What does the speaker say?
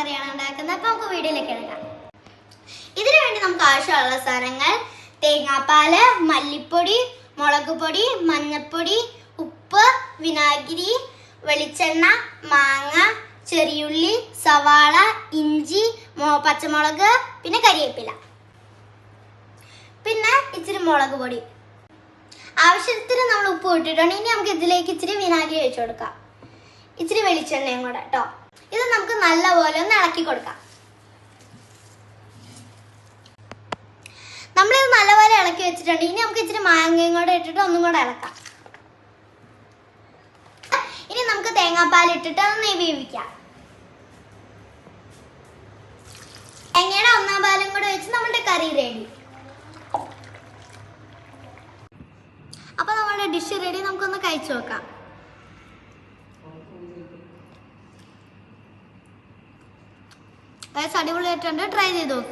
കറിയാണ് ഉണ്ടാക്കുന്നത്. അപ്പോൾ നമുക്ക് വീഡിയോയിലേക്ക് എടുക്കാം. ഇതിനു വേണ്ടി നമുക്ക് ആവശ്യമുള്ള സാധനങ്ങൾ: തേങ്ങാപ്പാല്, മല്ലിപ്പൊടി, മുളക് പൊടി, മഞ്ഞൾപ്പൊടി, ഉപ്പ്, വിനാഗിരി, വെളിച്ചെണ്ണ, മാങ്ങ, ചെറിയുള്ളി, സവാള, ഇഞ്ചി, പച്ചമുളക്, പിന്നെ കരിവേപ്പില, പിന്നെ ഇച്ചിരി മുളക് പൊടി. ആവശ്യത്തിന് നമ്മൾ ഉപ്പ് ഇട്ടിട്ടുണ്ട്. ഇനി നമുക്ക് ഇതിലേക്ക് ഇച്ചിരി വിനാഗിരി ഒഴിച്ചു കൊടുക്കാം, ഇച്ചിരി വെളിച്ചെണ്ണയും കൂടെ കേട്ടോ. ഇത് നമുക്ക് നല്ലപോലെ ഒന്ന് ഇളക്കി കൊടുക്കാം. നമ്മളിത് നല്ലപോലെ ഇളക്കി വെച്ചിട്ടുണ്ട്. ഇനി നമുക്ക് ഇച്ചിരി മാങ്ങയും കൂടെ ഇട്ടിട്ട് ഒന്നും കൂടെ ഇളക്കാം. ഇനി നമുക്ക് തേങ്ങാപ്പാൽ ഇട്ടിട്ട് ഒന്ന് വേവിക്കാം. തേങ്ങയുടെ ഒന്നാം പാലും കൂടെ വെച്ച് നമ്മുടെ കറി റെഡി. അപ്പൊ നമ്മുടെ ഡിഷ് റെഡി. നമുക്കൊന്ന് കഴിച്ചു നോക്കാം. അടിപൊളിയായിട്ടുണ്ട്. ട്രൈ ചെയ്ത് നോക്കാം.